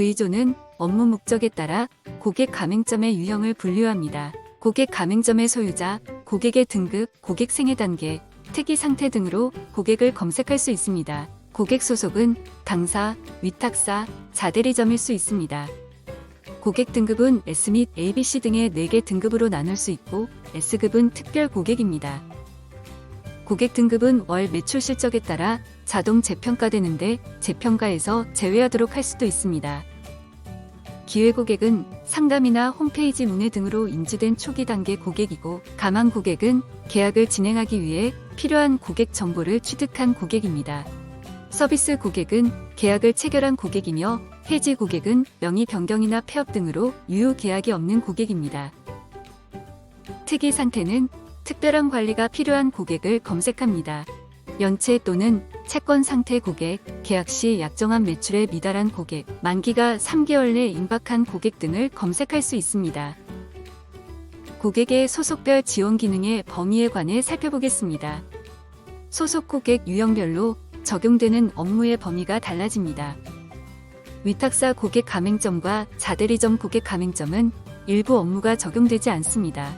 V조는 업무 목적에 따라 고객 가맹점의 유형을 분류합니다. 고객 가맹점의 소유자, 고객의 등급, 고객 생애 단계, 특이 상태 등으로 고객을 검색할 수 있습니다. 고객 소속은 당사, 위탁사, 자대리점일 수 있습니다. 고객 등급은 S 및 ABC 등의 4개 등급으로 나눌 수 있고 S급은 특별 고객입니다. 고객 등급은 월 매출 실적에 따라 자동 재평가되는데 재평가에서 제외하도록 할 수도 있습니다. 기회 고객은 상담이나 홈페이지 문의 등으로 인지된 초기 단계 고객이고, 가망 고객은 계약을 진행하기 위해 필요한 고객 정보를 취득한 고객입니다. 서비스 고객은 계약을 체결한 고객이며, 해지 고객은 명의 변경이나 폐업 등으로 유효 계약이 없는 고객입니다. 특이 상태는 특별한 관리가 필요한 고객을 검색합니다. 연체 또는 채권 상태 고객, 계약 시 약정한 매출에 미달한 고객, 만기가 3개월 내 임박한 고객 등을 검색할 수 있습니다. 고객의 소속별 지원 기능의 범위에 관해 살펴보겠습니다. 소속 고객 유형별로 적용되는 업무의 범위가 달라집니다. 위탁사 고객 가맹점과 자대리점 고객 가맹점은 일부 업무가 적용되지 않습니다.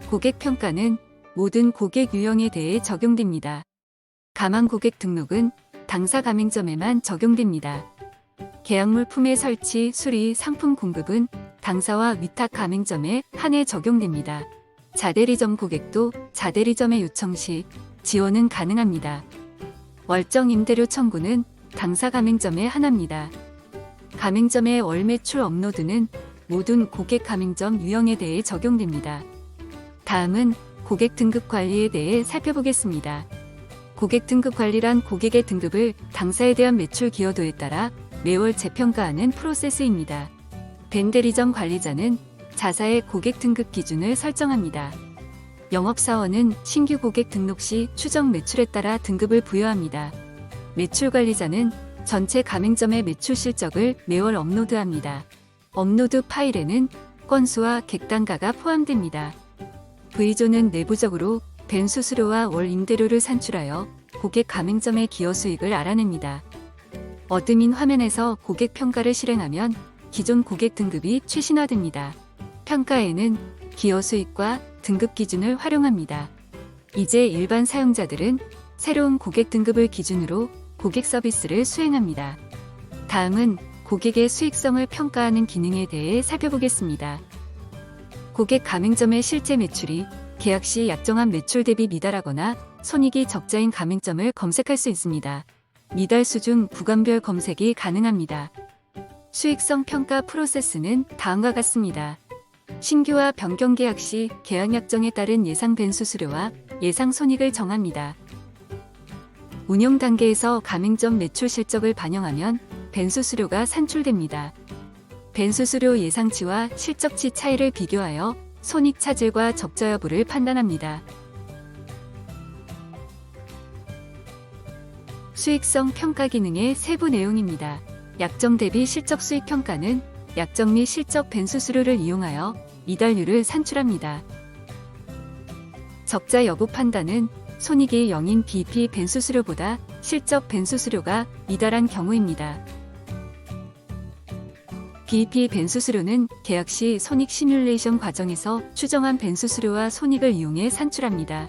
고객 평가는 모든 고객 유형에 대해 적용됩니다. 가망 고객 등록은 당사 가맹점에만 적용됩니다. 계약 물품의 설치, 수리, 상품 공급은 당사와 위탁 가맹점에 한해 적용됩니다. 자대리점 고객도 자대리점의 요청 시 지원은 가능합니다. 월정 임대료 청구는 당사 가맹점에 한합니다. 가맹점의 월 매출 업로드는 모든 고객 가맹점 유형에 대해 적용됩니다. 다음은 고객 등급 관리에 대해 살펴보겠습니다. 고객 등급 관리란 고객의 등급을 당사에 대한 매출 기여도에 따라 매월 재평가하는 프로세스입니다. 벤대리점 관리자는 자사의 고객 등급 기준을 설정합니다. 영업사원은 신규 고객 등록 시 추정 매출에 따라 등급을 부여합니다. 매출 관리자는 전체 가맹점의 매출 실적을 매월 업로드합니다. 업로드 파일에는 건수와 객단가가 포함됩니다. V조는 내부적으로 벤 수수료와 월 임대료를 산출하여 고객 가맹점의 기여 수익을 알아냅니다. 어드민 화면에서 고객 평가를 실행하면 기존 고객 등급이 최신화됩니다. 평가에는 기여 수익과 등급 기준을 활용합니다. 이제 일반 사용자들은 새로운 고객 등급을 기준으로 고객 서비스를 수행합니다. 다음은 고객의 수익성을 평가하는 기능에 대해 살펴보겠습니다. 고객 가맹점의 실제 매출이 계약 시 약정한 매출 대비 미달하거나 손익이 적자인 가맹점을 검색할 수 있습니다. 미달 수준 구간별 검색이 가능합니다. 수익성 평가 프로세스는 다음과 같습니다. 신규와 변경 계약 시 계약 약정에 따른 예상 벤 수수료와 예상 손익을 정합니다. 운영 단계에서 가맹점 매출 실적을 반영하면 벤 수수료가 산출됩니다. 벤 수수료 예상치와 실적치 차이를 비교하여 손익 차질과 적자 여부를 판단합니다. 수익성 평가 기능의 세부 내용입니다. 약정 대비 실적 수익 평가는 약정 및 실적 벤 수수료를 이용하여 미달률을 산출합니다. 적자 여부 판단은 손익이 0인 BP 벤 수수료보다 실적 벤 수수료가 미달한 경우입니다. BP 벤 수수료는 계약 시 손익 시뮬레이션 과정에서 추정한 벤 수수료와 손익을 이용해 산출합니다.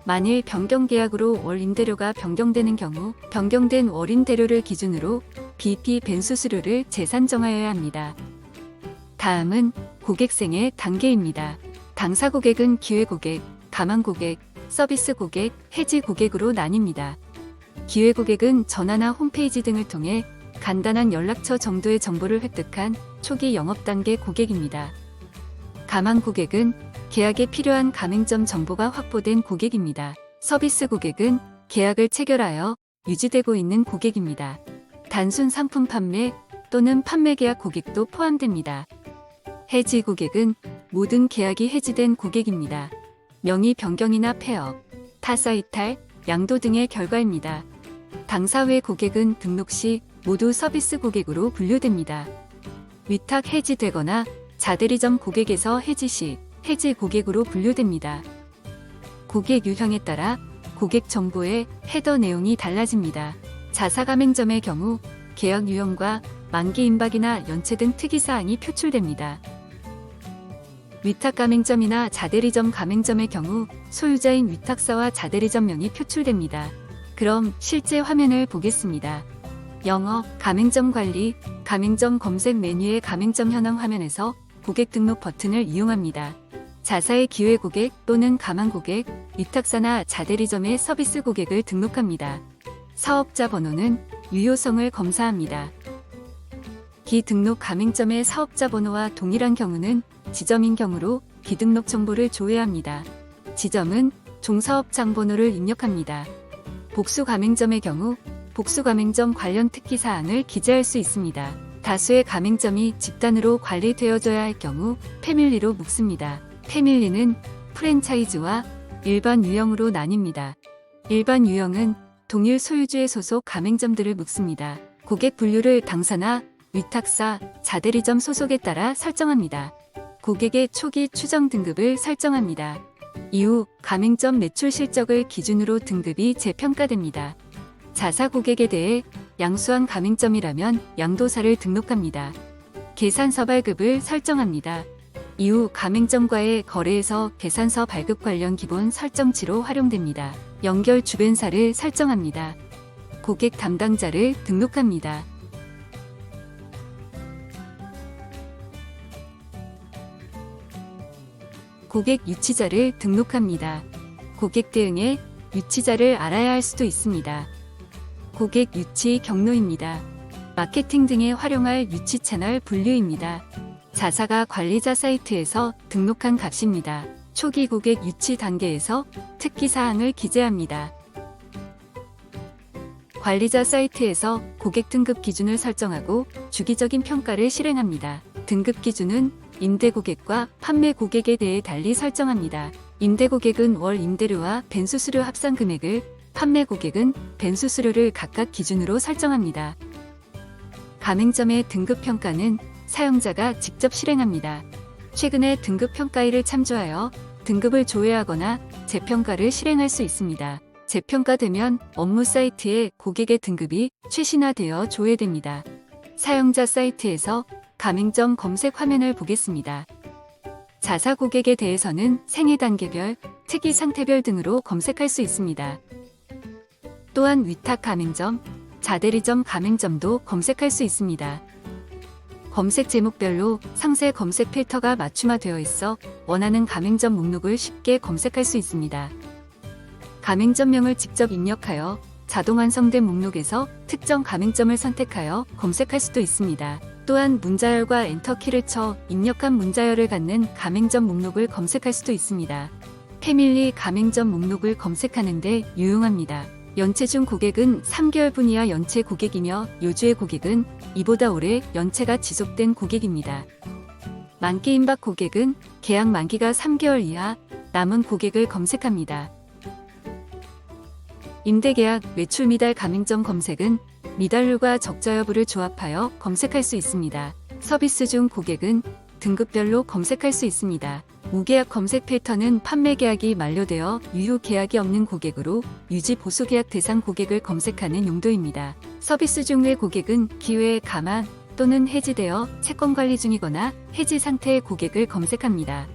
만일 변경 계약으로 월 임대료가 변경되는 경우 변경된 월 임대료를 기준으로 BP 벤 수수료를 재산정하여야 합니다. 다음은 고객생애 단계입니다. 당사 고객은 기회 고객, 가망 고객, 서비스 고객, 해지 고객으로 나뉩니다. 기회 고객은 전화나 홈페이지 등을 통해 간단한 연락처 정도의 정보를 획득한 초기 영업 단계 고객입니다. 가망 고객은 계약에 필요한 가맹점 정보가 확보된 고객입니다. 서비스 고객은 계약을 체결하여 유지되고 있는 고객입니다. 단순 상품 판매 또는 판매 계약 고객도 포함됩니다. 해지 고객은 모든 계약이 해지된 고객입니다. 명의 변경이나 폐업, 타사 이탈, 양도 등의 결과입니다. 당사 외 고객은 등록 시 모두 서비스 고객으로 분류됩니다. 위탁 해지되거나 자대리점 고객에서 해지 시 해지 고객으로 분류됩니다. 고객 유형에 따라 고객 정보의 헤더 내용이 달라집니다. 자사 가맹점의 경우 계약 유형과 만기 임박이나 연체 등 특이사항이 표출됩니다. 위탁 가맹점이나 자대리점 가맹점의 경우 소유자인 위탁사와 자대리점 명이 표출됩니다. 그럼 실제 화면을 보겠습니다. 영어, 가맹점 관리, 가맹점 검색 메뉴의 가맹점 현황 화면에서 고객 등록 버튼을 이용합니다. 자사의 기회 고객 또는 가망 고객, 위탁사나 자대리점의 서비스 고객을 등록합니다. 사업자 번호는 유효성을 검사합니다. 기등록 가맹점의 사업자 번호와 동일한 경우는 지점인 경우로 기등록 정보를 조회합니다. 지점은 종사업장 번호를 입력합니다. 복수 가맹점의 경우 복수 가맹점 관련 특기사항을 기재할 수 있습니다. 다수의 가맹점이 집단으로 관리되어져야 할 경우 패밀리로 묶습니다. 패밀리는 프랜차이즈와 일반 유형으로 나뉩니다. 일반 유형은 동일 소유주의 소속 가맹점들을 묶습니다. 고객 분류를 당사나 위탁사, 자대리점 소속에 따라 설정합니다. 고객의 초기 추정 등급을 설정합니다. 이후 가맹점 매출 실적을 기준으로 등급이 재평가됩니다. 자사 고객에 대해 양수한 가맹점이라면 양도사를 등록합니다. 계산서 발급을 설정합니다. 이후 가맹점과의 거래에서 계산서 발급 관련 기본 설정치로 활용됩니다. 연결 주변사를 설정합니다. 고객 담당자를 등록합니다. 고객 유치자를 등록합니다. 고객 대응에 유치자를 알아야 할 수도 있습니다. 고객 유치 경로입니다. 마케팅 등에 활용할 유치 채널 분류입니다. 자사가 관리자 사이트에서 등록한 값입니다. 초기 고객 유치 단계에서 특기사항을 기재합니다. 관리자 사이트에서 고객 등급 기준을 설정하고 주기적인 평가를 실행합니다. 등급 기준은 임대 고객과 판매 고객에 대해 달리 설정합니다. 임대 고객은 월 임대료와 벤수수료 합산 금액을, 판매 고객은 벤수수료를 각각 기준으로 설정합니다. 가맹점의 등급 평가는 사용자가 직접 실행합니다. 최근에 등급 평가일을 참조하여 등급을 조회하거나 재평가를 실행할 수 있습니다. 재평가되면 업무 사이트에 고객의 등급이 최신화되어 조회됩니다. 사용자 사이트에서 가맹점 검색 화면을 보겠습니다. 자사 고객에 대해서는 생애 단계별, 특이 상태별 등으로 검색할 수 있습니다. 또한 위탁 가맹점, 자대리점 가맹점도 검색할 수 있습니다. 검색 제목별로 상세 검색 필터가 맞춤화되어 있어 원하는 가맹점 목록을 쉽게 검색할 수 있습니다. 가맹점명을 직접 입력하여 자동 완성된 목록에서 특정 가맹점을 선택하여 검색할 수도 있습니다. 또한 문자열과 엔터키를 쳐 입력한 문자열을 갖는 가맹점 목록을 검색할 수도 있습니다. 패밀리 가맹점 목록을 검색하는 데 유용합니다. 연체 중 고객은 3개월분 이하 연체 고객이며 요주의 고객은 이보다 오래 연체가 지속된 고객입니다. 만기 임박 고객은 계약 만기가 3개월 이하 남은 고객을 검색합니다. 임대계약 매출 미달 가맹점 검색은 미달률과 적자 여부를 조합하여 검색할 수 있습니다. 서비스 중 고객은 등급별로 검색할 수 있습니다. 무계약 검색 필터는 판매 계약이 만료되어 유효 계약이 없는 고객으로 유지 보수 계약 대상 고객을 검색하는 용도입니다. 서비스 중의 고객은 기회에 가망 또는 해지되어 채권 관리 중이거나 해지 상태의 고객을 검색합니다.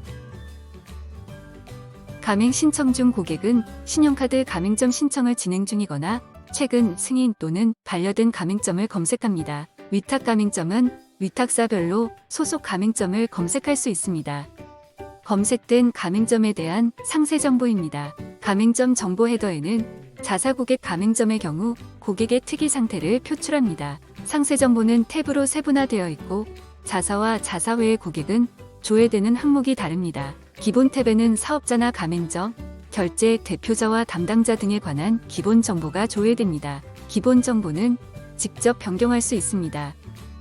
가맹 신청 중 고객은 신용카드 가맹점 신청을 진행 중이거나 최근 승인 또는 반려된 가맹점을 검색합니다. 위탁 가맹점은 위탁사별로 소속 가맹점을 검색할 수 있습니다. 검색된 가맹점에 대한 상세 정보입니다. 가맹점 정보 헤더에는 자사 고객 가맹점의 경우 고객의 특이 상태를 표출합니다. 상세 정보는 탭으로 세분화되어 있고 자사와 자사 외의 고객은 조회되는 항목이 다릅니다. 기본 탭에는 사업자나 가맹점, 결제 대표자와 담당자 등에 관한 기본 정보가 조회됩니다. 기본 정보는 직접 변경할 수 있습니다.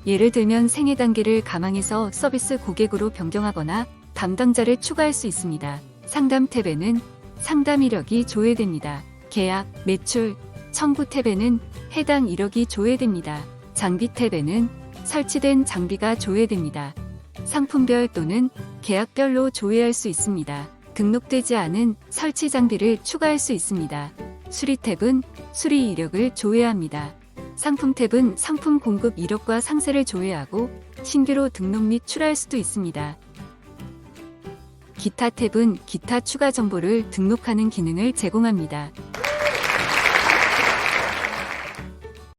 예를 들면 생애 단계를 가망에서 서비스 고객으로 변경하거나 담당자를 추가할 수 있습니다. 상담 탭에는 상담 이력이 조회됩니다. 계약, 매출, 청구 탭에는 해당 이력이 조회됩니다. 장비 탭에는 설치된 장비가 조회됩니다. 상품별 또는 계약별로 조회할 수 있습니다. 등록되지 않은 설치 장비를 추가할 수 있습니다. 수리 탭은 수리 이력을 조회합니다. 상품 탭은 상품 공급 이력과 상세를 조회하고 신규로 등록 및 출하할 수도 있습니다. 기타 탭은 기타 추가 정보를 등록하는 기능을 제공합니다.